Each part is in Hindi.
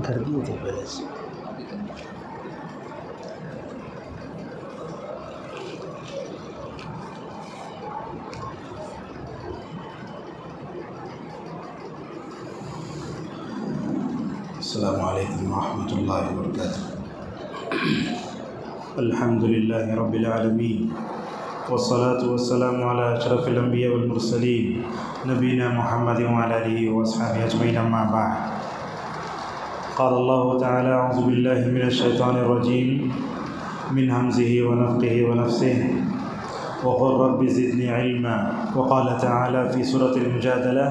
बंद कर दिए थे पहले से। अस्सलामु अलैकुम रहमतुल्लाहि व बरकातुहू। अल्हम्दुलिल्लाहि रब्बिल आलमीन वस्सलातु वस्सलामु अला अशरफिल अंबिया वल मुरसलीन नबीना मुहम्मद व अला आलिहि व अस्हाबिहि अजमईन अम्मा बाद। क़ाल अल्लाहु तआला अऊज़ु बिल्लाहि मिनश शैतानिर रजीम मिन हम्ज़िहि व नफ़्ख़िहि व नफ़्सिहि व क़ुल रब्बि ज़िदनी इल्मा। व क़ाल तआला फ़ी सूरतिल मुजादला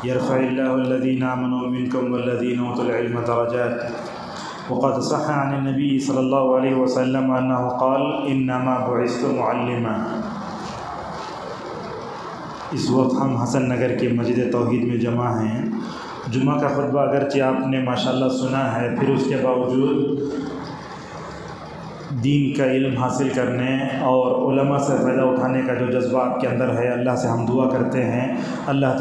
यरफ़इल्लाहु अल्लज़ीना आमनू मिनकुम वल्लज़ीना ऊतुल इल्म दरजात। वक़द सह अन नबी सल्लल्लाहु अलैहि वसल्लम अन्नहु क़ाल इन्नमा बुइस्तु मुअल्लिमा। इस वक्त हम हसन नगर के मस्जिद तौहीद में जमा हैं। जुमा का खुतबा अगरचे आपने माशाल्लाह सुना है, फिर उसके बावजूद दीन का इल्म हासिल करने और उलमा से फ़ायदा उठाने का जो जज्बा आपके अंदर है, अल्लाह से हम दुआ करते हैं अल्लाह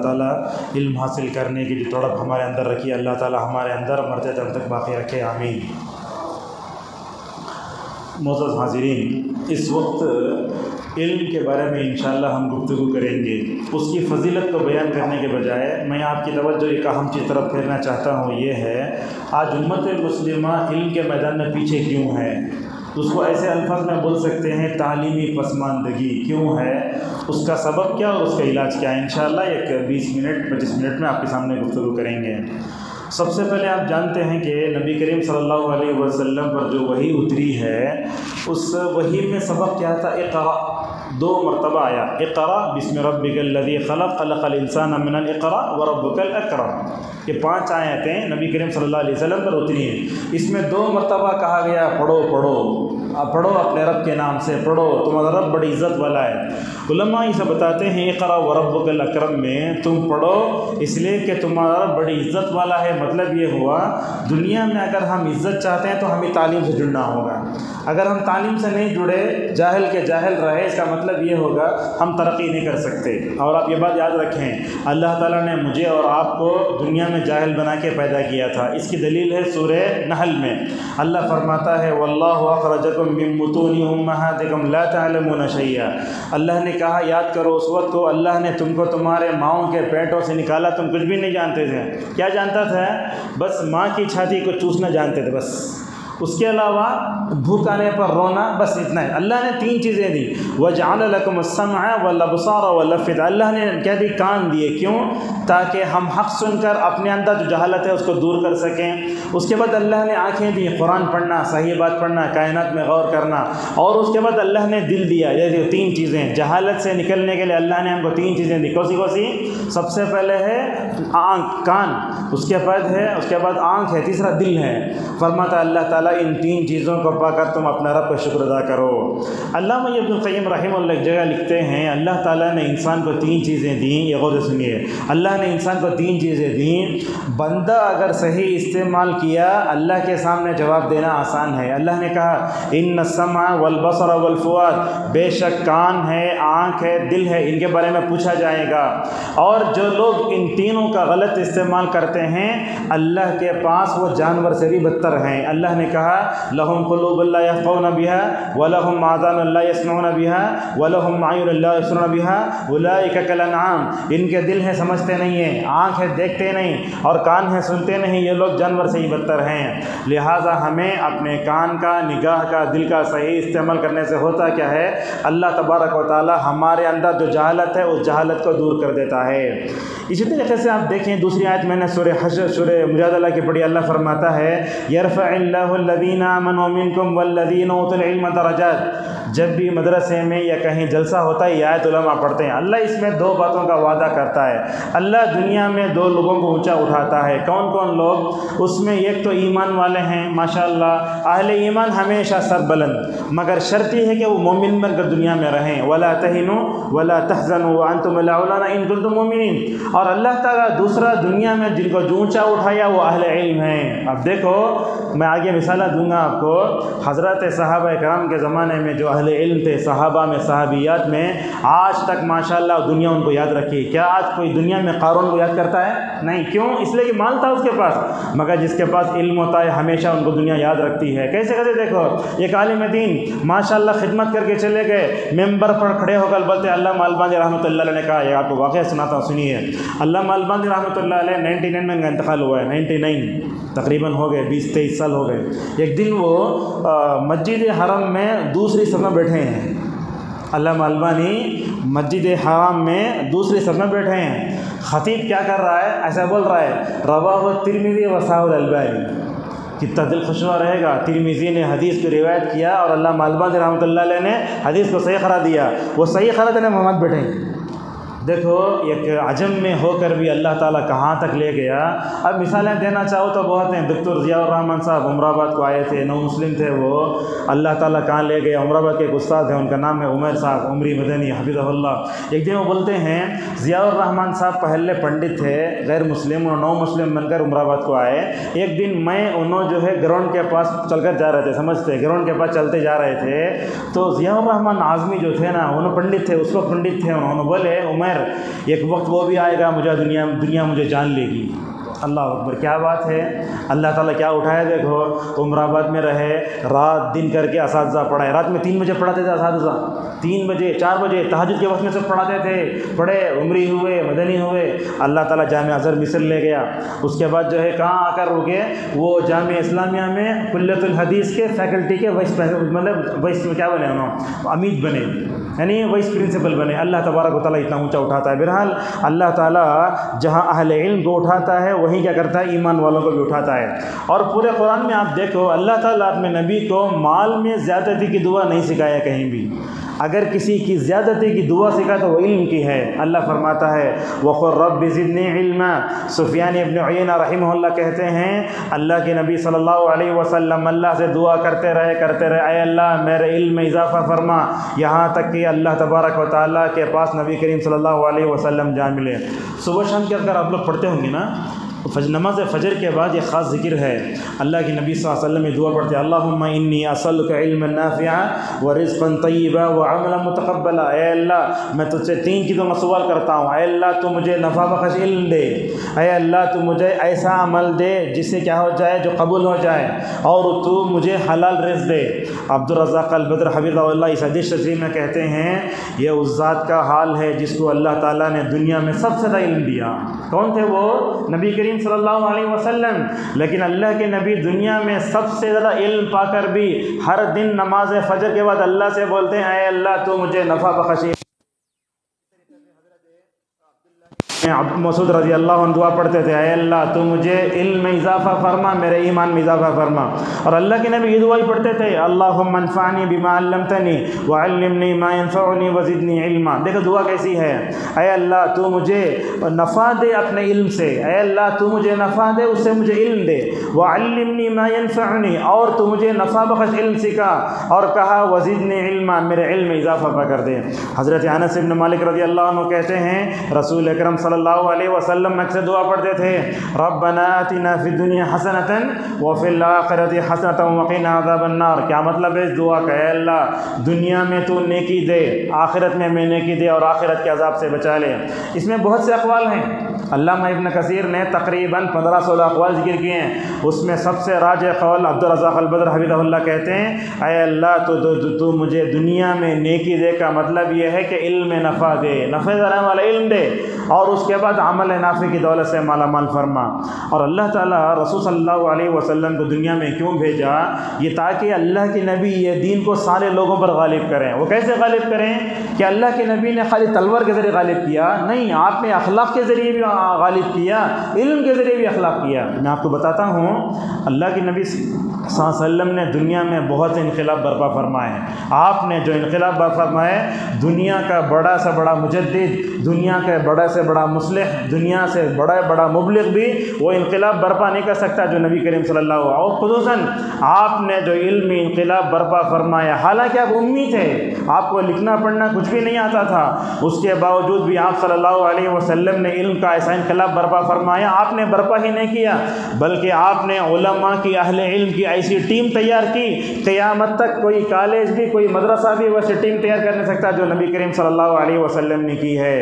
ताला इल्म हासिल करने की जो तड़प हमारे अंदर रखी, अल्लाह ताला हमारे अंदर मरते दम तक बाक़ी रखे, आमीन। मोअज़्ज़ज़ हाज़िरीन, इस वक्त इल्म के बारे में इंशाअल्लाह हम गुफ्तगू करेंगे। उसकी फ़जीलत को बयान करने के बजाय मैं आपकी तवज्जो एक अहम चीज़ तरफ फेरना चाहता हूँ, ये है आज उम्मत मुस्लिमा इल्म के मैदान में पीछे क्यों है। उसको ऐसे अल्फाज में बोल सकते हैं तालीमी पसमानदगी क्यों है, उसका सबब क्या और उसका इलाज क्या है। इंशाअल्लाह एक 20-25 मिनट में आपके सामने गुफ्तगू करेंगे। सबसे पहले आप जानते हैं कि नबी करीम सल्लल्लाहु अलैहि वसल्लम पर जो वही उतरी है, उस वही में सबक क्या था, इक़रा। 2 मरतबा आया, इक़रा बिस्मि रब्बिकल लज़ी ख़लक़ ख़लक़ल इंसाना मिनल इक़रा व रब्बुकल अकरम। ये 5 आयतें नबी करीम सल्लल्लाहु अलैहि वसल्लम पर उतरी हैं। इसमें 2 मरतबा कहा गया पढ़ो पढ़ो, आप पढ़ो अपने रब के नाम से पढ़ो, तुम्हारा रब बड़ी इज़्ज़त वाला है। उलमा इसे बताते हैं इक़रा व रब्बुकल अकरम में तुम पढ़ो इसलिए कि तुम्हारा रब बड़ी इज़्ज़त वाला है। मतलब ये हुआ दुनिया में अगर हम इज़्ज़त चाहते हैं तो हमें तालीम से जुड़ना होगा। अगर हम तालीम से नहीं जुड़े, जाहिल के जाहिल रहे, इसका मतलब ये होगा हम तरक्की नहीं कर सकते। और आप ये बात याद रखें, अल्लाह ताला ने मुझे और आपको दुनिया में जाहिल बना के पैदा किया था। इसकी दलील है सूरह नहल में अल्लाह फरमाता है वल्लाहु अखरजकुम मिन बुतूनि उम्महातिकुम ला तअलमूना शैया। अल्लाह ने कहा, याद करो उस वक्त को अल्लाह ने तुमको तुम्हारे माओं के पेटों से निकाला, तुम कुछ भी नहीं जानते थे। क्या जानता था? बस माँ की छाती को चूसना जानते थे, बस उसके अलावा भूख आने पर रोना, बस इतना है। अल्लाह ने 3 चीज़ें दी, वजअल लकुमुस्समअ वल अब्सारा वल अफ़इदा। अल्लाह ने क्या दी? कान दिए। क्यों? ताकि हम हक़ सुनकर अपने अंदर जो जहालत है उसको दूर कर सकें। उसके बाद अल्लाह ने आँखें दी, कुरान पढ़ना, सही बात पढ़ना, कायनात में गौर करना। और उसके बाद अल्लाह ने दिल दिया। ये 3 चीज़ें जहालत से निकलने के लिए अल्लाह ने हमको 3 चीज़ें दी। कौन सी? सबसे पहले है आँख, कान, उसके बाद आँख है, तीसरा दिल है। फरमाता अल्लाह ताला इन 3 चीज़ों को पाकर तुम अपना रब का शुक्र अदा करो। अल्लामा इब्नुल क़य्यिम रहमहुल्लाह एक जगह लिखते हैं अल्लाह ताला ने इंसान को 3 चीज़ें दी। ये गौर से सुनिए, अल्लाह ने इंसान को 3 चीज़ें दी। बंदा अगर सही इस्तेमाल किया, अल्लाह के सामने जवाब देना आसान है। अल्लाह ने कहा इन्न सम्अ वल बसर वल फुआद, बेशक कान है, आँख है, दिल है, इनके बारे में पूछा जाएगा। और जो लोग इन तीनों का गलत इस्तेमाल करते हैं, अल्लाह के पास वो जानवर से भी बदतर हैं। अल्लाह ने कहा लहुम क़ुलूबुन ला यफ़क़हूना बिहा व लहुम आज़ानुन ला यस्मऊना बिहा व लहुम अयुनुन ला युबसिरूना बिहा उलाइका कल अनआम। इनके दिल है, समझते नहीं हैं, आँख है, देखते नहीं, और कान है, सुनते नहीं, ये लोग जानवर से ही बदतर हैं। लिहाजा हमें अपने कान का, निगाह का, दिल का सही इस्तेमाल करने से होता क्या है, अल्लाह तबारक व तआला हमारे अंदर जो जहालत है उस जहालत को दूर कर देता है। इसी तरीके से आप देखें दूसरी आयत मैंने सूरह हश्र, सूरह मुजादला की पढ़ी। अल्लाह फरमाता है यरफ़इल्लाहु अल्लज़ीना आमनू मिनकुम वल्लज़ीना ऊतुल इल्म दरजात। जब भी मदरसे में या कहीं जलसा होता है, ये आयत उलमा पढ़ते हैं। अल्लाह इसमें 2 बातों का वादा करता है। अल्लाह दुनिया में 2 लोगों को ऊंचा उठाता है। कौन कौन लोग? उसमें एक तो ईमान वाले हैं, माशाअल्लाह अहले ईमान हमेशा सरबुलंद, मगर शर्त यह है कि वो मोमिन बनकर दुनिया में रहें। वला तहिनु वला तहज़नु व अंतुम अलअौलाना इन कुंतुम मुमिनीन। और अल्लाह ताला दूसरा दुनिया में जिनको ऊंचा उठाया वो अहले इल्म हैं। अब देखो, मैं आगे मिसाल मिसाल दूंगा आपको। हज़रत सहाबा कराम के ज़माने में जो अहले इल्म थे, सहाबा में, सहाबियात में, आज तक माशाअल्लाह दुनिया उनको याद रखी। क्या आज कोई दुनिया में क़ारून को याद करता है? नहीं। क्यों? इसलिए कि माल था उसके पास, मगर जिसके पास इल्म होता है हमेशा उनको दुनिया याद रखती है। कैसे कैसे देखो, एक आलिम दीन माशाअल्लाह खिदमत करके चले गए, मेंबर पर खड़े होकर बोलते अल्लामा अलबानी रहमतुल्लाह अलैह ने कहा, ये आपको वाक़या सुनाता हूँ, सुनिए। अल्लामा अलबानी रहमतुल्लाह अलैह 99 में इनका इंतकाल हुआ है, 99 तकरीबन हो गए, 20-23 साल हो गए। एक दिन वो मस्जिद हरम में दूसरी सफ में बैठे हैं। अल्लामा अलबानी मस्जिद हराम में दूसरी सफ में बैठे हैं। ख़तीब क्या कर रहा है? ऐसा बोल रहा है, रवाहु तिरमिज़ी व सहाहुल अलबानी। कितना दिल खुशवा रहेगा। तिरमिज़ी ने हदीस की रिवायत किया और अल्लामा अलबानी रहमतुल्लाह अलैह ने हदीस को सही करार दिया। वो सही करार देने मोहम्मद बैठे। देखो, एक अजम में होकर भी अल्लाह ताला कहाँ तक ले गया। अब मिसालें देना चाहो तो बहुत हैं। डॉक्टर ज़ियाउर रहमान साहब उमराबाद को आए थे, नौ मुस्लिम थे वो, अल्लाह ताला कहाँ ले गया। उमराबाद के एक उस्ताद हैं, उनका नाम है उमर साहब, उमरी मदनी हफिज़हुल्लाह। एक दिन वो बोलते हैं, ज़ियाउर रहमान साहब पहले पंडित थे, गैर मुस्लिम, और नौ मुस्लिम बनकर उमराबाद को आए। एक दिन मैं उन्होंने जो है ग्राउंड के पास चलकर जा रहे थे, समझते, ग्राउंड के पास चलते जा रहे थे, तो ज़ियाउर रहमान आज़मी जो थे ना, उन्होंने पंडित थे, उस वक्त पंडित थे, उन्होंने बोले, उमर एक वक्त वो भी आएगा, मुझे दुनिया मुझे जान लेगी। अल्लाह अकबर, क्या बात है। अल्लाह ताला क्या उठाया। देखो, उमराबाद में रहे, रात दिन करके असातिज़ा पढ़ाए। रात में 3 बजे पढ़ाते थे असातिज़ा, 3 बजे 4 बजे तहज्जुद के वक्त में सब पढ़ाते थे। पढ़े, उमरी हुए, मदनी हुए। अल्लाह ताला जामिया अज़हर मिस्र ले गया। उसके बाद जो है कहाँ आकर रुके, वो जामिया इस्लामिया में कुल्लतुल हदीस के फैकल्टी के वाइस मतलब वाइस क्या बने, उन्होंने अमीद बने, यानी वाइस प्रिंसिपल बने। अल्लाह तबारक व तआला इतना ऊँचा उठाता है। बहरहाल अल्लाह ताला जहाँ अहले इल्म को उठाता है, वहीं क्या करता है, ईमान वालों को भी उठाता है। और पूरे कुरान में आप देखो, अल्लाह ताला अपने नबी को माल में ज़्यादती की दुआ नहीं सिखाया कहीं भी। अगर किसी की ज़्यादती की दुआ सिखा तो वो इल्म की है। अल्लाह फरमाता है, वक़ुल रब्बि ज़िदनी इल्मा। सुफ़ियान इब्न उयैना रहिमहुल्लाह कहते हैं, अल्लाह के नबी सल्लल्लाहु अलैहि वसल्लम अल्लाह से दुआ करते रहे, अय अल्लाह मेरे इल्म में इजाफ़ा फरमा, यहाँ तक कि अल्लाह तबारक व तआला के पास नबी करीम सल्लल्लाहु अलैहि वसल्लम जा मिले। सुबह शाम के अगर आप लोग पढ़ते होंगे ना, नमाज़ फ़जर के बाद ये ख़ास ज़िक्र है। अल्लाह के नबी सल्लल्लाहु अलैहि वसल्लम में दुआ पढ़ते हैं, अल्लाहुम्मा इन्नी असअलुका इल्मन नाफ़िअ व रिज़्क़न तय्यबा व अमलन मुतक़ब्बला। ऐ अल्लाह, मैं तुझसे 3 चीज़ों का सवाल करता हूँ। ऐ अल्लाह, तू मुझे नफ़ा बख़श इल्म दे। ऐ अल्लाह, तू मुझे ऐसा अमल दे जिससे क्या हो जाए, जो कबूल हो जाए, और तू मुझे हलाल रिज़्क़ दे। अब्दुर रज़्ज़ाक़ अल-बद्र हफ़िज़हुल्लाह इस हदीस शरीफ में कहते हैं, ये उस ज़ात का हाल है जिसको अल्लाह ताला ने दुनिया में सबसे ज़्यादा इल्म दिया। कौन थे वो? नबी करीम सल्लल्लाहु अलैहि वसल्लम। लेकिन अल्लाह के नबी दुनिया में सबसे ज़्यादा इल्म पाकर भी हर दिन नमाज फ़जर के बाद अल्लाह से बोलते हैं, ऐ अल्लाह, तू मुझे नफ़ा बख़श। मसूद रज़ी अल्लाह अन्हु दुआ पढ़ते थे, ऐ अल्लाह, तू मुझे इल्म में इजाफ़ा फरमा, मेरे ईमान में इजाफ़ा फरमा। और अल्लाह के नबी ये दुआ ही पढ़ते थे, अल्लाहुम्मा अन्फ़अनी बिमा अल्लमतनी व अल्लिमनी मा यनफ़अनी व ज़िदनी इल्मा। देखो दुआ कैसी है, ऐ अल्लाह, तू मुझे नफ़ा दे अपने इल्म से, ऐ अल्लाह, तू मुझे नफ़ा दे, उससे मुझे इल्म दे, व अल्लिमनी मा यनफ़अनी, और तू मुझे नफ़ा बख़श इल्म सिखा, और कहा व ज़िदनी इल्मा, मेरे इल्म में इजाफ़ा कर दे। हज़रत अनस इब्न मालिक रज़ी अल्लाह अन्हु कहते हैं, रसूल अकरम सल्लल्लाहु अलैहि वसल्लम अक्सर दुआ पढ़ते थे, रब्बना आतिना फिद दुनिया हसनतन व फिल आखिरति हसनतन व क़िना अज़ाबन नार। क्या मतलब है इस दुआ का? ऐ अल्लाह, दुनिया में तू नेकी दे, आखिरत में मैं नेकी दे, और आखिरत के अज़ाब से बचा ले। इसमें बहुत से अक़वाल हैं। अल्लामा इब्न कसीर ने तकरीबन 15-16 अक़वाल ज़िक्र किए हैं। उसमें सबसे राजिह क़ौल अब्दुर रज़्ज़ाक़ अल-बद्र हफ़िज़हुल्लाह कहते हैं, ऐ अल्लाह, तू मुझे दुनिया में नेकी दे का मतलब ये है कि इल्म में नफ़ा दे, नफ़े देने वाला इल्म दे, और उसके बाद अमल नाफ़ी की दौलत से माला माल फरमा। और अल्लाह ताला रसूल सल्लल्लाहु अलैहि वसल्लम को दुनिया में क्यों भेजा? ये ताकि अल्लाह के नबी ये दीन को सारे लोगों पर गालिब करें। वो कैसे गालिब करें? कि अल्लाह के नबी ने खाली तलवार के ज़रिए गालिब किया नहीं, आपने अखलाक के ज़रिए भी गालिब किया, इल्म के ज़रिए भी अखलाक किया। मैं आपको बताता हूँ, अल्लाह के नबी सल्लल्लाहु अलैहि वसल्लम ने दुनिया में बहुत से इनक़िलाब बर्पा फरमाए। आपने जो इनक़िलाब बर्पा फरमाए, दुनिया का बड़ा से बड़ा मुजद्दिद, दुनिया का बड़ा से बड़ा मुस्लिह, दुनिया से बड़ा मुबलिग भी वो इनकलाब बर्पा नहीं कर सकता जो नबी करीम सल्लल्लाहु अलैहि वसल्लम। और खुसूसन आपने जो इल्म में इनकलाब बर्पा फरमाया, हालांकि आप उम्मी थे, आपको लिखना पढ़ना कुछ भी नहीं आता था, उसके बावजूद भी आप सल्लल्लाहु अलैहि वसल्लम ने इल्म का ऐसा इनकलाब बर्पा फरमाया। आपने बर्पा ही नहीं किया बल्कि आपने उलमा की, अहले इल्म की ऐसी टीम तैयार की, क़यामत तक कोई कॉलेज भी, कोई मदरसा भी वैसे टीम तैयार कर नहीं सकता जो नबी करीम सल्लल्लाहु अलैहि वसल्लम ने की है।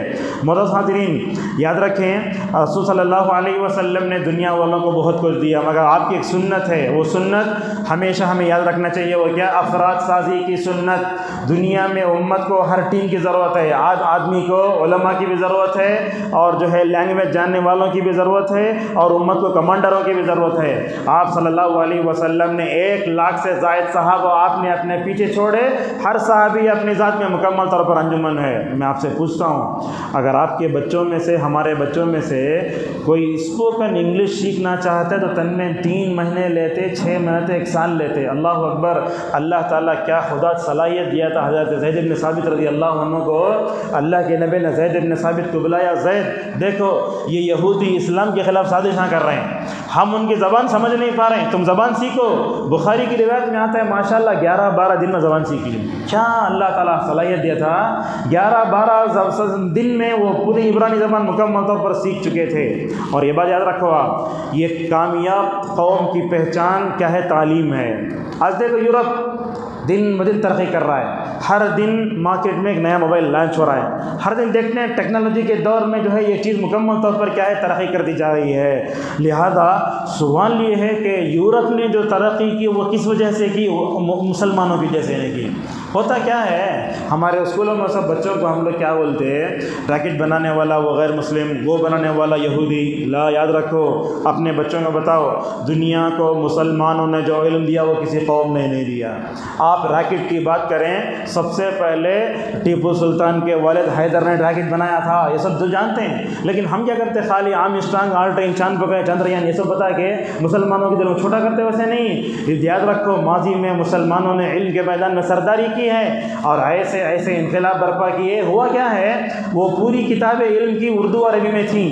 मोअज़्ज़ज़ हाज़िरीन, याद रखें रसूल सल्लल्लाहु अलैहि वसल्लम ने दुनिया वालों को बहुत कुछ दिया, मगर आपकी एक सुन्नत है, वो सुन्नत हमेशा हमें याद रखना चाहिए। वो क्या? अफराद साजी की सुन्नत। दुनिया में उम्मत को हर टीम की ज़रूरत है। आज आदमी को उलमा की भी ज़रूरत है, और जो है लैंग्वेज जानने वालों की भी ज़रूरत है, और उम्मत को कमांडरों की भी ज़रूरत है। आप सल्लल्लाहु अलैहि वसल्लम ने 1 लाख से ज़ायद सहाबा आपने अपने पीछे छोड़े, हर सहाबी अपनी ज़ात में मुकम्मल तौर पर अंजुमन है। मैं आपसे पूछता हूँ, अगर आपके बच्चों में से, हमारे बच्चों में से कोई स्पोकन इंग्लिश सीखना चाहते तो तन में 3 महीने लेते, 6 महीने, 1 साल लेते। अल्लाह अकबर। अल्लाह ताला क्या खुदा सलाहियत दिया था हज़रत ज़ैद इब्न साबित रज़ी अल्लाह अन्हु को। अल्लाह के नबी ने ज़ैद इब्न साबित को बुलाया, ज़ैद देखो ये यहूदी इस्लाम के ख़िलाफ़ साजिशां कर रहे हैं, हम उनकी ज़बान समझ नहीं पा रहे हैं, तुम ज़बान सीखो। बुखारी की रिवायत में आता है माशाअल्लाह 11-12 दिन में ज़बान सीख ली। क्या अल्लाह ताला सलाहियत दिया था, 11-12 दिन में वो पूरी इब्रानी ज़बान मुकम्मल तौर पर सीख चुके थे। और ये बात याद रखो आप, ये कामयाब कौम की पहचान क्या है? तालीम है। आज देखो यूरोप दिन ब दिन तरक्की कर रहा है, हर दिन मार्केट में एक नया मोबाइल लॉन्च हो रहा है, हर दिन देखते हैं टेक्नोलॉजी के दौर में जो है ये चीज़ मुकम्मल तौर पर क्या है? तरक्की कर दी जा रही है। लिहाजा सवाल ये है कि यूरोप ने जो तरक्की की वो किस वजह से की? मुसलमानों की वजह से नहीं की। होता क्या है, हमारे स्कूलों में सब बच्चों को हम लोग क्या बोलते हैं? रैकेट बनाने वाला वो गैर मुस्लिम, वो बनाने वाला यहूदी। ला, याद रखो, अपने बच्चों को बताओ दुनिया को मुसलमानों ने जो इल्म दिया वो किसी कौम ने नहीं दिया। आप रैकेट की बात करें, सबसे पहले टीपू सुल्तान के वालिद हैदर ने रैकेट बनाया था, ये सब जो जानते हैं। लेकिन हम क्या करते हैं? खाली आर्मस्ट्रांग, आल्ट्रिन, चांद पर गए, चंद्रयान, ये सब बता के मुसलमानों के दिल में छोटा करते। वैसे नहीं, याद रखो माजी में मुसलमानों ने इल्म के मैदान में सरदारी की है और ऐसे ऐसे इनकलाब बर्पा किए। हुआ क्या है, वो पूरी किताबें इल्म की उर्दू और अरबी में थी,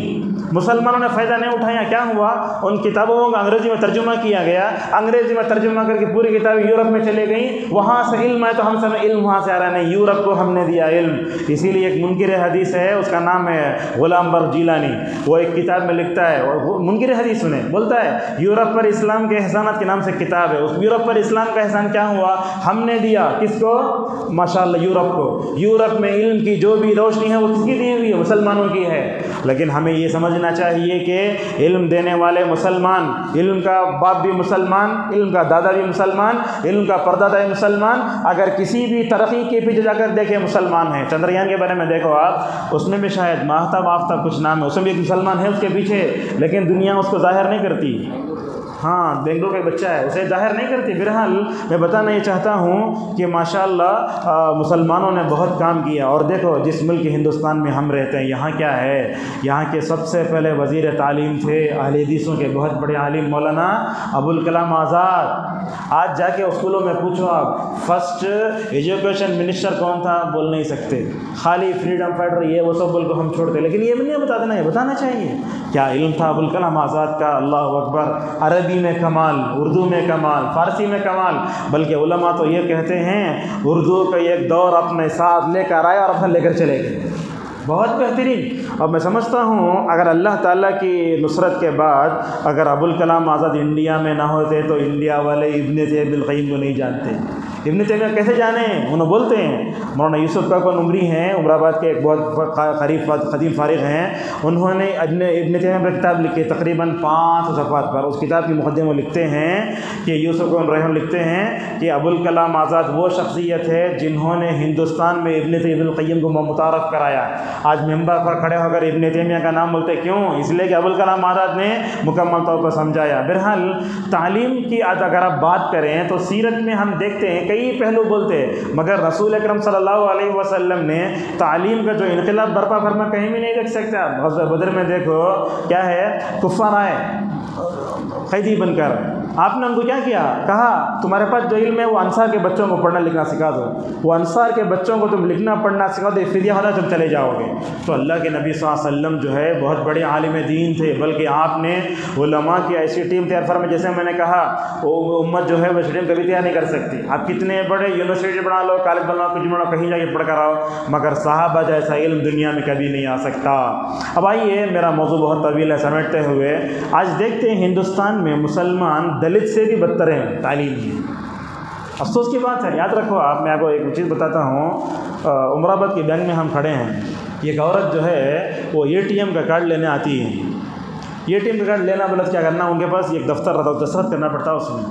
मुसलमानों ने फ़ायदा नहीं उठाया। क्या हुआ, उन किताबों को अंग्रेज़ी में तर्जुमा किया गया, अंग्रेज़ी में तर्जुमा करके पूरी किताबें यूरोप में चले गई, वहाँ से इल्म है तो हम सब इल्म वहाँ से आ रहा नहीं, यूरोप को हमने दिया इल्म। इसीलिए एक मुनकिर हदीस है, उसका नाम है गुलाम बर्ग जिलानी, वो एक किताब में लिखता है, वो मुनकिर हदीस सुने, बोलता है यूरोप पर इस्लाम के एहसानात के नाम से किताब है। उस यूरोप पर इस्लाम का एहसान क्या हुआ? हमने दिया। किसको? माशाअल्लाह यूरोप को। यूरोप में इल्म की जो भी रोशनी है वो किसकी दी हुई है? मुसलमानों की है। लेकिन हमें ये समझना चाहिए कि इल्म देने वाले मुसलमान, इल्म का बाप भी मुसलमान, इल्म का दादा भी मुसलमान, इल्म का परदादा भी मुसलमान। अगर किसी भी तरक्की के पीछे जाकर देखें मुसलमान है। चंद्रयान के बारे में देखो आप, उसमें भी शायद महताब कुछ नाम है, उसमें भी एक मुसलमान है उसके पीछे, लेकिन दुनिया उसको जाहिर नहीं करती। हाँ, बेंगलोर का एक बच्चा है, उसे जाहिर नहीं करती। फिलहाल मैं बताना ये चाहता हूँ कि माशाअल्लाह मुसलमानों ने बहुत काम किया। और देखो जिस मुल्क हिंदुस्तान में हम रहते हैं, यहाँ क्या है, यहाँ के सबसे पहले वज़ीर तालीम थे अहले हदीसों के बहुत बड़े आलिम मौलाना अबुल कलाम आज़ाद। आज जाके स्कूलों में पूछो आप, फर्स्ट एजुकेशन मिनिस्टर कौन था? बोल नहीं सकते, खाली फ्रीडम फाइटर ये वो सब बोल को हम छोड़ते। लेकिन ये भी नहीं बता देना, ये बताना चाहिए क्या इल्म था अबुल कलाम आज़ाद का। अल्लाह अकबर। अरबी में कमाल, उर्दू में कमाल, फ़ारसी में कमाल, बल्कि उलमा तो ये कहते हैं उर्दू का एक दौर अपने साथ लेकर आए और अपना लेकर चले गए। बहुत बेहतरीन। अब मैं समझता हूँ अगर अल्लाह ताला की नुसरत के बाद अगर अबुल कलाम आज़ाद इंडिया में ना होते तो इंडिया वाले इब्न तैमिया बिल क़य्यिम को नहीं जानते। इब्न तैमिया कैसे जाने? उन्होंने बोलते हैं, मौलाना यूसुफ का उमरी हैं, उमराबाद के एक बहुत ख़दीम फ़ारिग हैं, उन्होंने इब्न तैमिया पर किताब लिखी तकरीबन 5 सफ़हात पर। उस किताब की मुक़द्दिमे में लिखते हैं कि यूसुफ रहम लिखते हैं कि अबुल कलाम आज़ाद वो शख्सियत है जिन्होंने हिंदुस्तान में इब्न तैमिया बिल क़य्यिम को मुतारफ़ कराया। आज मेंबर पर खड़े होकर इब्न तैमिया का नाम बोलते, क्यों? इसलिए कि अबुल कलाम आज़ाद ने मुकम्मल तौर पर समझाया। बहरहाल तालीम की अगर आप बात करें तो सीरत में हम देखते हैं कई पहलू बोलते हैं, मगर रसूल अकरम सल्लल्लाहु अलैहि वसल्लम ने तालीम का जो इनकलाब बर्पा फरमा कहीं भी नहीं देख सकता। ग़ज़वा बदर में देखो क्या है, कुफ़ार आए कैदी बनकर, आपने उनको क्या किया, कहा तुम्हारे पास जो इल्म है वो अंसार के बच्चों को पढ़ना लिखना सिखा दो, वो अंसार के बच्चों को तुम लिखना पढ़ना सिखा दो, फिदिया होना तुम चले जाओगे। तो अल्लाह के नबी सल्लल्लाहु अलैहि वसल्लम जो है बहुत बड़े आलिम दीन थे, बल्कि आपने उलमा की ऐसी टीम तैयार फरमा, जैसे मैंने कहा वो उम्मत जो है वो टीम कभी तैयार नहीं कर सकती। आप कितने बड़े यूनिवर्सिटी बना लो, कॉलेज बना लो, कुछ बना लो, कहीं जाके पढ़ कर आओ, मगर साहबा जैसा इल्म दुनिया में कभी नहीं आ सकता। अब आइए, मेरा मौजू बहुत तवील है, समेटते हुए आज देखते हैं हिंदुस्तान में मुसलमान दलित से भी बदतर हैं तालीम में। अफसोस की बात है, याद रखो आप, मैं आपको एक चीज़ बताता हूँ। उमराबाद के बैंक में हम खड़े हैं, एक औरत जो है वो ATM का कार्ड लेने आती है। ATM का कार्ड लेना बोला क्या करना, उनके पास एक दफ्तर रहता है, दस्तखत करना पड़ता है उसमें।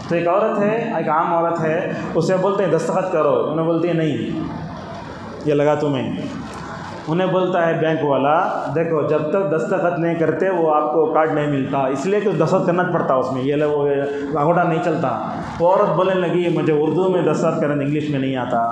तो एक औरत है, एक आम औरत है, उसे बोलते हैं दस्तखत करो, उन्हें बोलती है नहीं, ये लगा तुम्हें। उन्हें बोलता है बैंक वाला, देखो जब तक दस्तखत नहीं करते वो आपको कार्ड नहीं मिलता, इसलिए कि दस्तखत करना पड़ता उसमें, ये वो अंगूठा नहीं चलता। वो औरत बोलने लगी मुझे उर्दू में दस्तखत करना, इंग्लिश में नहीं आता।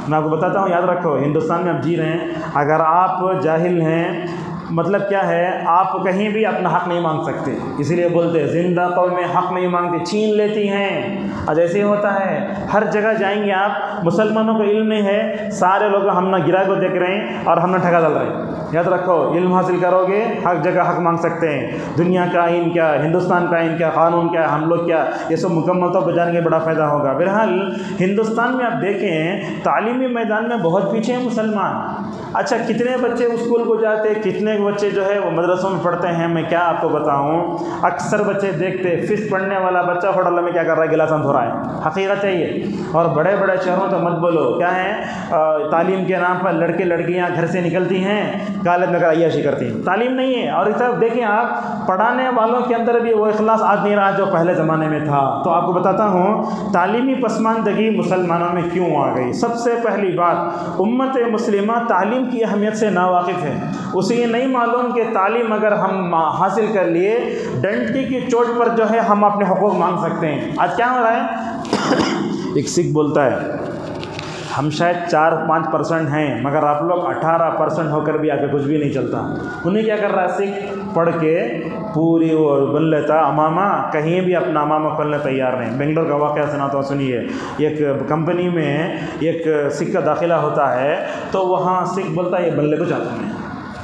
मैं आपको बताता हूँ, याद रखो, हिंदुस्तान में आप जी रहे हैं, अगर आप जाहिल हैं मतलब क्या है, आप कहीं भी अपना हक़ नहीं मांग सकते, इसीलिए बोलते हैं जिंदा कौम में हक़ नहीं मांगते, छीन लेती हैं। और जैसे होता है, हर जगह जाएंगे आप, मुसलमानों को इल्म नहीं है, सारे लोग हम ना गिरा को देख रहे हैं और हम ना ठगा डाल रहे हैं। याद रखो, इल्म हासिल करोगे हर जगह हक़ मांग सकते हैं। दुनिया का आइन क्या, हिंदुस्तान का आइन क्या, क़ानून क्या, हम लोग क्या, ये सब मुकम्मल तौर पर जानेंगे, बड़ा फ़ायदा होगा। बहरहाल हिंदुस्तान में आप देखें तालीमी मैदान में बहुत पीछे हैं मुसलमान। अच्छा, कितने बच्चे स्कूल को जाते हैं, कितने बच्चे जो है वो मदरसों में पढ़ते हैं, मैं क्या आपको बताऊं, अक्सर बच्चे देखते फिस्ट पढ़ने वाला बच्चा होटल में क्या कर रहा है, गिलास धो रहा है, हकीकत है ये। और बड़े बड़े शहरों तो मत बोलो, क्या है, तालीम के नाम पर लड़के लड़कियां घर से निकलती हैं, कॉलेज में अय्याशी करती हैं, तालीम नहीं है। और इस तरफ देखें आप, पढ़ाने वालों के अंदर भी वो इखलास आज नहीं रहा जो पहले ज़माने में था। तो आपको बताता हूँ तालीमी पसमानदगी मुसलमानों में क्यों आ गई। सबसे पहली बात, उम्मत मुस्लिमा तालीम की अहमियत से नावाकिफ़ है, उसे ये नहीं मालूम कि तालीम अगर हम हासिल कर लिए, डंडे की चोट पर जो है हम अपने हुकूक मांग सकते हैं। आज क्या हो रहा है, एक सिख बोलता है हम शायद 4-5% हैं, मगर आप लोग 18% होकर भी आगे कुछ भी नहीं चलता। उन्हें क्या कर रहा है, सिख पढ़ के पूरी वो बन लेता अमामा, कहीं भी अपना अमामा खोलने तैयार नहीं। बेंगलोर का वाक़या सुनाता हूँ, सुनिए। एक कंपनी में एक सिख का दाखिला होता है, तो वहाँ सिख बोलता है ये बन ले को चाहता मैं।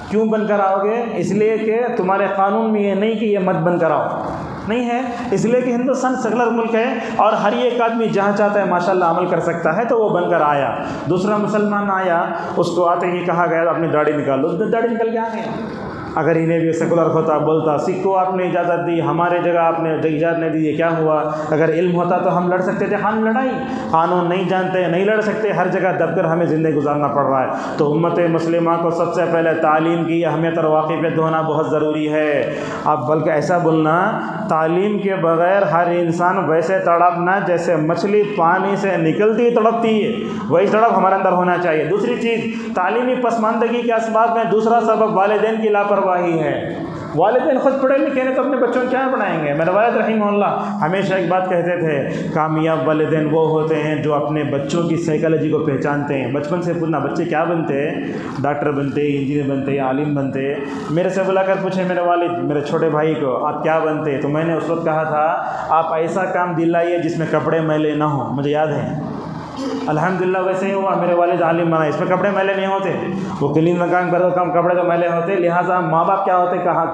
क्यों बन कर आओगे, इसलिए कि तुम्हारे कानून में ये नहीं कि ये मत बन कर आओ, नहीं है, इसलिए कि हिंदुस्तान सेकुलर मुल्क है और हर एक आदमी जहाँ चाहता है माशाल्लाह अमल कर सकता है, तो वो बनकर आया। दूसरा मुसलमान आया, उसको आते ही कहा गया अपनी दाढ़ी निकाल लो, दाढ़ी निकल के आ गया। अगर इन्हें भी सेकुलर होता, बोलता सिख को आपने इजाज़त दी, हमारे जगह आपने इजाज़त नहीं दी, ये क्या हुआ। अगर इल्म होता तो हम लड़ सकते थे, हम लड़ाई, कानून नहीं जानते, नहीं लड़ सकते, हर जगह दबकर हमें ज़िंदगी गुजारना पड़ रहा है। तो उम्मत मुस्लिमा को सबसे पहले तालीम की अहमियत और वाक़िफ़ियत होना बहुत ज़रूरी है। अब बल्कि ऐसा बोलना, तालीम के बग़ैर हर इंसान वैसे तड़पना जैसे मछली पानी से निकलती तड़पती है, वही तड़प हमारे अंदर होना चाहिए। दूसरी चीज़, तालीमी पसमानदगी के असबाब में दूसरा सबब वालिदैन की लापरवाही है। वालिदैन खुद पढ़े लिखे हैं तो अपने बच्चों को क्या बनाएंगे। मेरे वालिद रहीमहुल्लाह हमेशा एक बात कहते थे, कामयाब वालिदैन वो होते हैं जो अपने बच्चों की साइकोलॉजी को पहचानते हैं। बचपन से पूछना बच्चे क्या बनते हैं, डॉक्टर बनते, इंजीनियर बनते, आलिम बनते। मेरे से बुलाकर पूछे मेरे वालिद मेरे छोटे भाई को, आप क्या बनते, तो मैंने उस वक्त कहा था आप ऐसा काम दिलाइए जिसमें कपड़े मैले ना हो। मुझे याद है, अल्हम्दुलिल्लाह वैसे ही हुआ, मेरे वालिद आलिम बना, इसमें कपड़े मैले नहीं होते, वो क्लीन का काम करते कम कपड़े तो मैले होते। लिहाजा माँ बाप क्या होते, कहाँ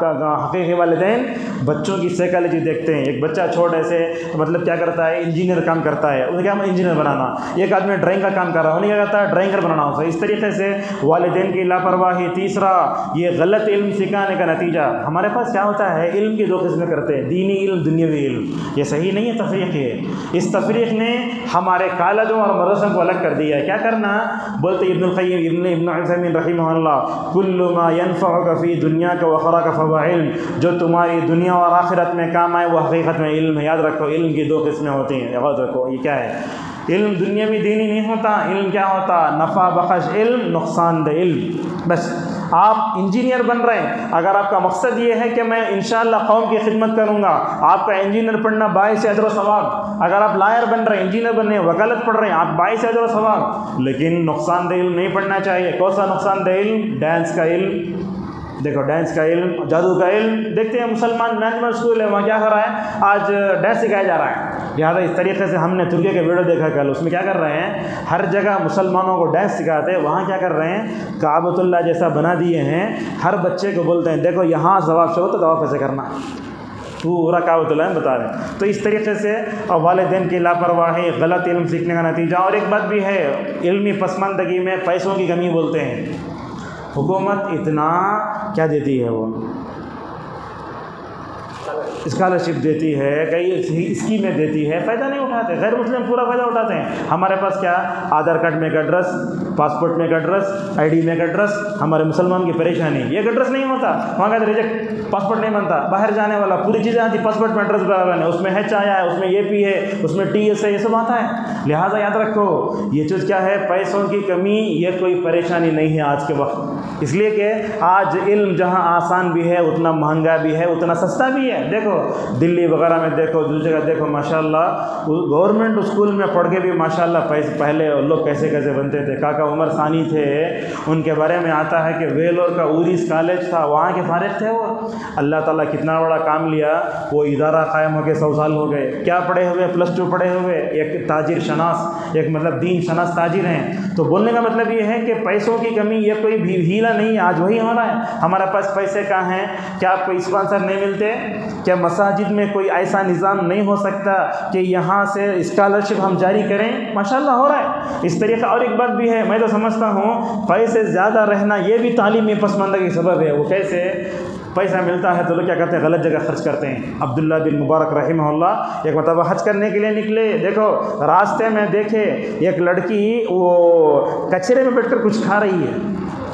हकीकी वालिदैन बच्चों की साइकोलॉजी देखते हैं। एक बच्चा छोटे से मतलब क्या करता है, इंजीनियर काम करता है, उन्हें क्या इंजीनियर बनाना। एक आदमी ड्राइंग का काम कर रहा है, उन्हें क्या करता है, ड्राइंगर बनाना होता है। इस तरीके से वालिदैन की लापरवाही। तीसरा, ये गलत इल्म सिखाने का नतीजा। हमारे पास क्या होता है, इल्म की दो किस्में करते हैं, दीनी इल्म, दुनियावी इल्म। ये सही नहीं है, तफरीक़ है। इस तफरीक़ ने हमारे कॉलेजों और मदरसों को अलग कर दिया है। क्या करना, बोलते इब्नुल क़य्यिम इब्न उथैमीन रहिमहुल्लाह, कुल्लु मा यनफ़उका फ़ी दुनियाका व अख़राका फ़हुव इल्म, जो तुम्हारी दुनिया और आखिरत में काम आए वो हकीकत में इल्म है। याद रखो, इल्म की दो किस्में होती हैं, याद रखो। ये क्या है, इल्म दुनियावी दीनी नहीं होता। इल्म क्या होता, नफ़ा बख़श इल्म, नुक़सानदेह इल्म। बस आप इंजीनियर बन रहे हैं, अगर आपका मकसद ये है कि मैं इंशाअल्लाह कौम की खिदमत करूँगा, आपका इंजीनियर पढ़ना बाइस अजर व सवाब। अगर आप लायर बन रहे हैं, इंजीनियर बन रहे हैं, वकालत पढ़ रहे हैं, आप बाइस अजर व सवाब। लेकिन नुक़सानदेह इल्म नहीं पढ़ना चाहिए। कौन सा नुक़सानदेह इल्म, डांस का इल्म, देखो डांस का इल्म, जादू का इल्म। देखते हैं मुसलमान मैनेजमेंट स्कूल है, वहाँ क्या कर रहा है, आज डांस सिखाया जा रहा है। लिहाजा इस तरीके से हमने तुर्की के वीडियो देखा कल, उसमें क्या कर रहे हैं, हर जगह मुसलमानों को डांस सिखाते हैं। वहाँ क्या कर रहे हैं, काबतुल्लाह जैसा बना दिए हैं, हर बच्चे को बोलते हैं देखो यहाँ जवाब से हो तो जवाब कैसे करना, पूरा काबतुल्लाह में बता रहे हैं। तो इस तरीके से वालिदैन की लापरवाही, गलत इल्म सीखने का नतीजा। और एक बात भी है, इल्मी पसमानदगी में पैसों की कमी बोलते हैं। हुकूमत इतना क्या देती है, वो स्कॉलरशिप देती है, कई स्कीमें देती है, फ़ायदा नहीं उठाते। गैर मुस्लिम पूरा फ़ायदा उठाते हैं। हमारे पास क्या, आधार कार्ड में एक एड्रेस, पासपोर्ट में एक एड्रेस, आईडी में एक एड्रेस। हमारे मुसलमान की परेशानी, ये एड्रेस नहीं होता, वहाँ का रिजेक्ट, पासपोर्ट नहीं बनता। बाहर जाने वाला पूरी चीज़ें आती, पासपोर्ट में एड्रेस बराबर है, उसमें एच आया है, उसमें AP है, उसमें TS है, ये सब आता है। लिहाजा याद रखो, ये चीज़ क्या है, पैसों की कमी, ये कोई परेशानी नहीं है आज के वक्त। इसलिए कि आज इल्म जहाँ आसान भी है, उतना महंगा भी है, उतना सस्ता भी है। देखो दिल्ली वगैरह में देखो, दूसरी जगह देखो, माशाल्लाह गवर्नमेंट स्कूल में पढ़ के भी माशाल्लाह पहले लोग कैसे कैसे बनते थे। काका उमर सानी थे, उनके बारे में आता है कि वेलोर का उरीस कॉलेज था, वहाँ के फारिग थे वो। अल्लाह ताला कितना बड़ा काम लिया, वो इदारा कायम हो के 100 साल हो गए। क्या पढ़े हुए, +2 पढ़े हुए, एक ताजिर शनास, एक मतलब दीन शनास ताजिर हैं। तो बोलने का मतलब ये है कि पैसों की कमी ये कोई भी हीला नहीं है, आज वही हो रहा है। हमारे पास पैसे कहाँ हैं, क्या आपको स्पॉन्सर नहीं मिलते, क्या मसाजिद में कोई ऐसा निज़ाम नहीं हो सकता कि यहाँ से स्कॉलरशिप हम जारी करें, माशाल्लाह हो रहा है इस तरीक़ा। और एक बात भी है, मैं तो समझता हूँ पैसे ज़्यादा रहना ये भी तालीम में पसमानदगी की सबब है। वो कैसे, पैसा मिलता है तो लोग क्या करते हैं, गलत जगह खर्च करते हैं। अब्दुल्ला बिन मुबारक रहमहुल्लाह एक मतलब हज करने के लिए निकले, देखो रास्ते में देखे एक लड़की वो कचरे में बैठकर कुछ खा रही है,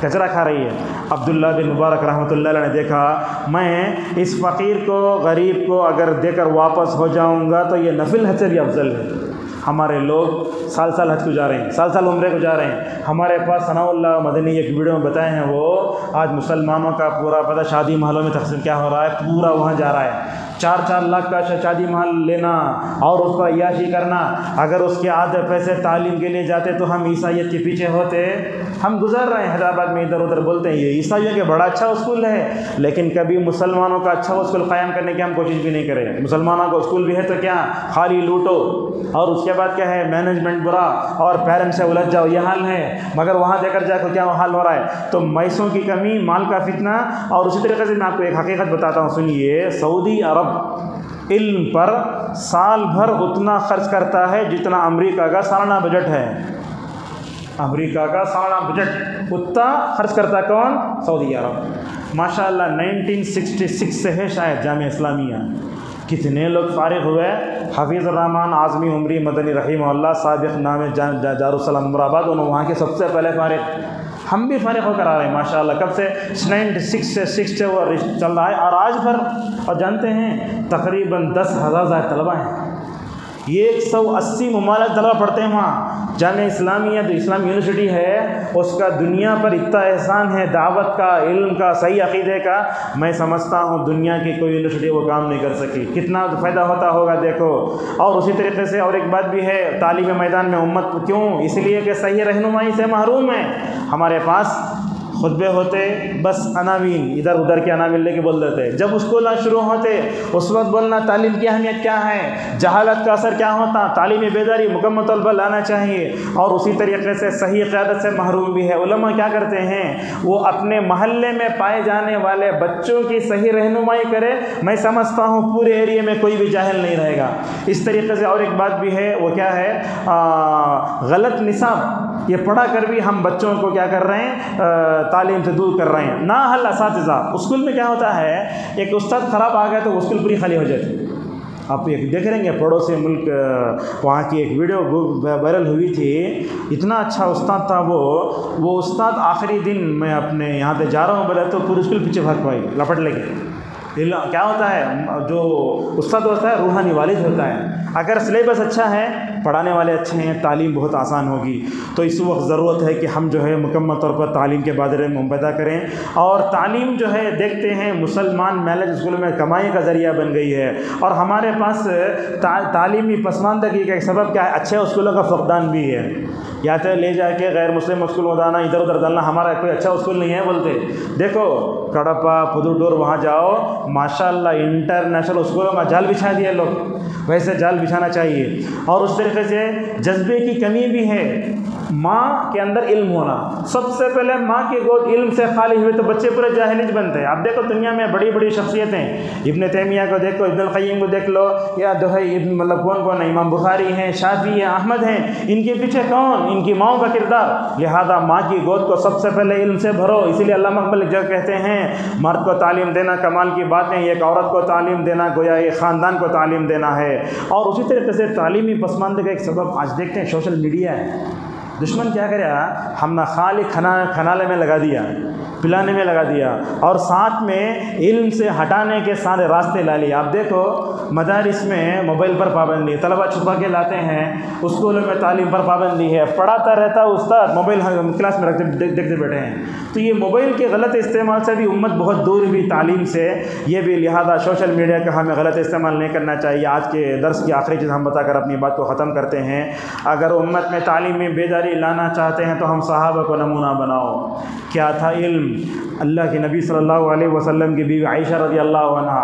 कचरा खा रही है। अब्दुल्ला बिन मुबारक रहमतुल्लाह अलैह ने देखा, मैं इस फ़कीर को, गरीब को अगर देकर वापस हो जाऊंगा तो ये नफिल हज से भी अफजल है। हमारे लोग साल साल हज को जा रहे हैं, साल साल उम्रे को जा रहे हैं। हमारे पास सनाउल्लाह मदनी एक वीडियो में बताए हैं, वो आज मुसलमानों का पूरा पता शादी महलों में तकसीम क्या हो रहा है, पूरा वहाँ जा रहा है। 4-4 लाख का शादी महल लेना और उसका अय्याशी करना। अगर उसके आधे पैसे तालीम के लिए जाते तो हम ईसाइयत के पीछे होते। हम गुजर रहे हैं हैदराबाद में, इधर उधर बोलते हैं ये ईसाइयों के बड़ा अच्छा स्कूल है, लेकिन कभी मुसलमानों का अच्छा स्कूल क़ायम करने की हम कोशिश भी नहीं करें। मुसलमानों का स्कूल भी है तो क्या, खाली लूटो और उसके बाद क्या है, मैनेजमेंट बुरा और पेरेंट्स से उलझ जाओ, ये हाल है। मगर वहाँ देकर जाकर क्या हाल हो रहा है, तो पैसों की कमी, माल का फितना। और उसी तरीके से मैं आपको एक हकीकत बताता हूँ, सुनिए। सऊदी अरब इल्म पर साल भर उतना खर्च करता है जितना अमेरिका का सालाना बजट है। अमेरिका का सालाना बजट उतना खर्च करता है कौन, सऊदी अरब। माशाल्लाह 1966 से है शायद जामिया इस्लामिया। कितने लोग फारिग हुए, हफीज़ रहमान आज़मी उमरी मदनी रहीमहुल्लाह साबिक़ नाम दारुस्सलाम उमराबाद, उन्होंने वहाँ के सबसे पहले फारिग। हम भी फारिग होकर आ रहे हैं माशाल्लाह, कब से 96 से वो चल रहा है और आज भर। और जानते हैं तकरीबन 10,000 तलबा हैं, 180 ममालिक तलबा पढ़ते हैं वहाँ। जामिया इस्लामिया जो इस्लाम यूनिवर्सिटी है, उसका दुनिया पर इतना एहसान है दावत का, इल्म का, सही अक़ीदे का। मैं समझता हूँ दुनिया की कोई यूनिवर्सिटी वो काम नहीं कर सकी। कितना फ़ायदा होता होगा देखो। और उसी तरीके से और एक बात भी है, तालीम मैदान में उम्मत क्यों, इसलिए कि सही रहनुमाई से महरूम है। हमारे पास खुतबे होते, बस अनावीन इधर उधर के अनावीन लेके बोल देते। जब स्कूल शुरू होते उस वक्त बोलना तालीम की अहमियत क्या है, जहालत का असर क्या होता, तालीमी बेदारी मुकम्मल तलबा लाना चाहिए। और उसी तरीके से सही क़यादत से महरूम भी है। उलमा क्या करते हैं, वो अपने महल्ले में पाए जाने वाले बच्चों की सही रहनुमाई करे। मैं समझता हूँ पूरे एरिया में कोई भी जाहिल नहीं रहेगा इस तरीके से। और एक बात भी है, वो क्या है, गलत निसाब ये पढ़ा कर भी हम बच्चों को क्या कर रहे हैं, तालीम से दूर कर रहे हैं। ना हल असातिज़ा, स्कूल में क्या होता है, एक उस्ताद ख़राब आ गया तो स्कूल पूरी खाली हो जाती है। आप एक देख रहेंगे पड़ोसी मुल्क, वहाँ की एक वीडियो वायरल हुई थी। इतना अच्छा उस्ताद था वो उस्ताद आखिरी दिन मैं अपने यहाँ पे जा रहा हूँ बोला तो पूरी स्कूल पीछे भाग पाई, लपट लेके क्या होता है, जो उस्ताद होता है रूहानी वालिद होता है। अगर सिलेबस अच्छा है, पढ़ाने वाले अच्छे हैं, तालीम बहुत आसान होगी। तो इस वक्त ज़रूरत है कि हम जो है मुकम्मल तौर पर तालीम के बारे में पैदा करें। और तालीम जो है देखते हैं मुसलमान मैनेज स्कूल में कमाई का ज़रिया बन गई है। और हमारे पास तालीमी पसमानदगी का एक सबब क्या है, अच्छे स्कूलों का फ़क़दान भी है। या तो ले जाके गैर मुस्लिम स्कूल में डालना, इधर उधर डालना, हमारा कोई अच्छा स्कूल नहीं है बोलते। देखो कड़पा पुदुडूर वहाँ जाओ, माशाल्लाह इंटरनेशनल स्कूलों में जाल बिछा दिए लोग, वैसे जाल बिछाना चाहिए। और उस तरीके से जज्बे की कमी भी है। माँ के अंदर इल्म होना, सबसे पहले माँ की गोद इल्म से खाली हुए तो बच्चे पूरे जाहिल बनते हैं। आप देखो दुनिया में बड़ी बड़ी शख्सियतें, इब्न तैमिया को देखो, इब्न क़य्यिम को देख लो, या दोहई इब्न मतलब कौन कौन है, इमाम बुखारी हैं, शाफी हैं, अहमद हैं, इनके पीछे कौन, इनकी माओं का किरदार। लिहाजा माँ की गोद को सबसे पहले इल्म से भरो। इसीलिए अल्लाह मकबल जब कहते हैं मर्द को तालीम देना कमाल की बात नहीं, एक औरत को तालीम देना गोया एक ख़ानदान को तालीम देना है। और उसी तरीके से तालीमी पसमानदगी का एक सबब आज देखते हैं सोशल मीडिया है। दुश्मन क्या करे, हमने खाली खनाले में लगा दिया, पिलाने में लगा दिया, और साथ में इल्म से हटाने के सारे रास्ते ला लिए। आप देखो मदारिस में मोबाइल पर पाबंदी, तलबा छुपा के लाते हैं, स्कूलों में तालीम पर पाबंदी है, पढ़ाता रहता उस्ताद, मोबाइल क्लास में रखते देखते बैठे हैं। तो ये मोबाइल के गलत इस्तेमाल से भी उम्मत बहुत दूर हुई तालीम से। ये भी लिहाजा सोशल मीडिया का हमें गलत इस्तेमाल नहीं करना चाहिए। आज के दर्स की आखिरी चीज़ हम बताकर अपनी बात को ख़त्म करते हैं। अगर उम्मत में तालीम में बेदारी लाना चाहते हैं तो हम सहाबा को नमूना बनाओ। क्या था इल्म? अल्लाह के नबी सल्लल्लाहु अलैहि वसल्लम की बीवी आयशा रज़ियल्लाहु अन्हा,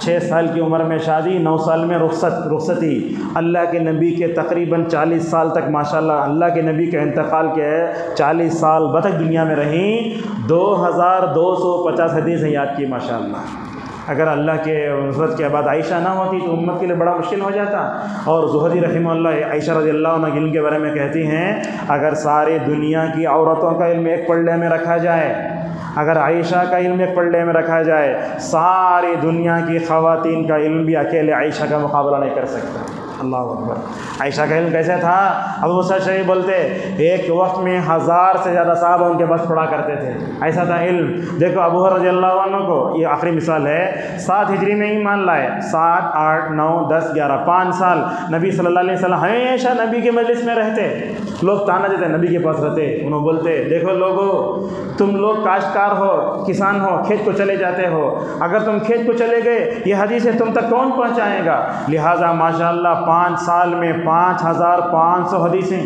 6 साल की उम्र में शादी, 9 साल में रुखसती। अल्लाह के नबी के तकरीबन 40 साल तक माशाल्लाह, अल्लाह के नबी का इंतकाल के 40 साल तक दुनिया में रहीं, 2250 हदीसें याद की माशाल्लाह। अगर अल्लाह के नुसरत के बाद आयशा ना होती तो उम्मत के लिए बड़ा मुश्किल हो जाता। और ज़ुहरी रहमतुल्लाह आयशा रज़ियल्लाहु अन्हा इल्म के बारे में कहती हैं, अगर सारी दुनिया की औरतों का इल्म एक पल्ले में रखा जाए, अगर आयशा का इल्म एक पल्ले में रखा जाए, सारी दुनिया की ख़वातीन का इल्म भी अकेले आयशा का मुकाबला नहीं कर सकता। अल्लाह अकबर। आयशा का इल्म कैसे था? अबू मूसा अशअरी बोलते एक वक्त में 1000 से ज़्यादा साहबा उनके बस पढ़ा करते थे, ऐसा था इल्म। देखो अबू हुरैरा रज़ियल्लाहु अन्हु को, ये आखिरी मिसाल है, 7 हिजरी में ईमान लाए, 7, 8, 9, 10, 11, 5 साल नबी सल्लल्लाहु अलैहि वसल्लम हमेशा नबी के मजलिस में रहते। लोग ताना देते नबी के पास रहते, उन्होंने बोलते देखो लोगो, तुम लोग काश्तकार हो, किसान हो, खेत को चले जाते हो, अगर तुम खेत को चले गए ये हदीसें तुम तक कौन पहुँचाएगा? लिहाजा माशाअल्लाह 5 साल में 5500 हदीसें,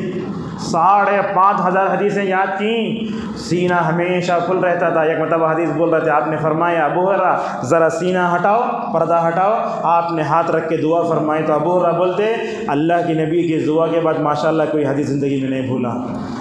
5500 हदीसें याद की। सीना हमेशा खुल रहता था। एक मतलब हदीस बोल रहे थे, आपने फरमाया अबू हुरैरा ज़रा सीना हटाओ, पर्दा हटाओ, आपने हाथ रख के दुआ फरमाई। तो अबू हुरैरा बोलते अल्लाह की नबी की दुआ के बाद माशाअल्लाह कोई हदीस ज़िंदगी में नहीं भूला।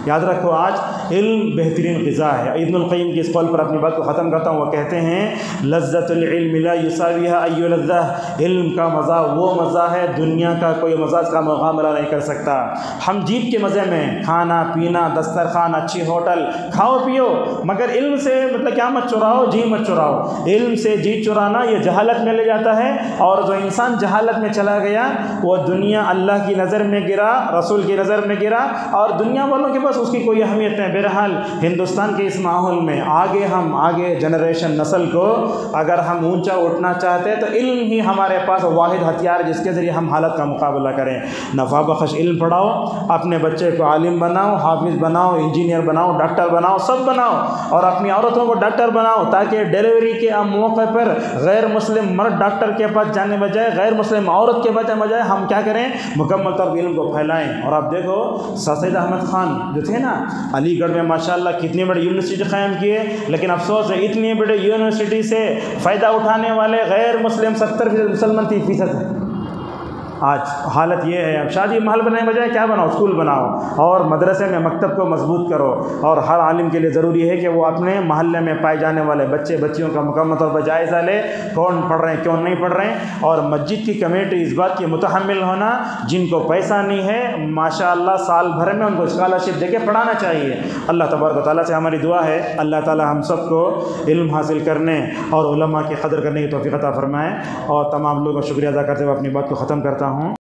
याद रखो, आज इल्म बेहतरीन ग़िज़ा है। इब्नुल क़य्यिम की इस कौल पर अपनी बात को ख़त्म करता हूँ। वो कहते हैं लज़्ज़तुल इल्म ला युसाविहा अय्यु लज़्ज़ह, इल्म का मज़ा वो मज़ा है दुनिया का कोई मज़ा इसका मुक़ाबला नहीं कर सकता। हम जीत के मज़े में खाना पीना, दस्तरखान, अच्छी होटल, खाओ पियो, मगर इल्म से मतलब क्या मत चुराओ, जी मत चुराओ। इल्म से जी चुराना ये जहालत में ले जाता है। और जो इंसान जहालत में चला गया वो दुनिया अल्लाह की नज़र में गिरा, रसूल की नज़र में गिरा, और दुनिया वालों के पास उसकी कोई अहमियत नहीं। बहरहाल हिंदुस्तान के इस माहौल में आगे जनरेशन नस्ल को अगर हम ऊंचा उठना चाहते हैं तो इल्म ही हमारे पास वाहिद हथियार जिसके ज़रिए हम हालत का मुकाबला करें। नफ़ा बख्श इल्म पढ़ाओ, अपने बच्चे को आलिम बनाओ, हाफिज़ बनाओ, इंजीनियर बनाओ, डॉक्टर बनाओ, सब बनाओ, और अपनी औरतों को डॉक्टर बनाओ ताकि डिलीवरी के मौके पर गैर मुस्लिम मर्द डॉक्टर के पास जाने बजाय गैर मुस्लिम औरत के पास जाने बजाय हम क्या करें, मुकम्मल तौर पर इल्म को फैलाएं। और आप देखो सैयद अहमद ख़ान जो थे ना, अलीगढ़ में माशाअल्लाह कितनी बड़ी यूनिवर्सिटी क़ायम किए, लेकिन अफसोस है इतनी बड़ी यूनिवर्सिटी से फ़ायदा उठाने वाले गैर मुस्लिम 70% मुसलमान 30% है। आज हालत ये है। अब शादी महल बनाने बजाय क्या बनाओ, स्कूल बनाओ, और मदरसे में मकतब को मजबूत करो। और हर आलिम के लिए ज़रूरी है कि वो अपने महल्ले में पाए जाने वाले बच्चे बच्चियों का मुकम्मल तौर पर जायज़ा ले, कौन पढ़ रहे हैं कौन नहीं पढ़ रहे हैं। और मस्जिद की कमेटी इस बात की मुतहम्मिल होना, जिनको पैसा नहीं है माशाअल्लाह साल भर में उनको स्कॉलरशिप देके पढ़ाना चाहिए। अल्लाह तबारक व तआला से हमारी दुआ है अल्लाह ताला हम सबको इल्म हासिल करने और उलमा की कदर करने की तौफीक अता फरमाए। और तमाम लोगों का शुक्रिया अदा करते हुए अपनी बात को ख़त्म करता हूँ।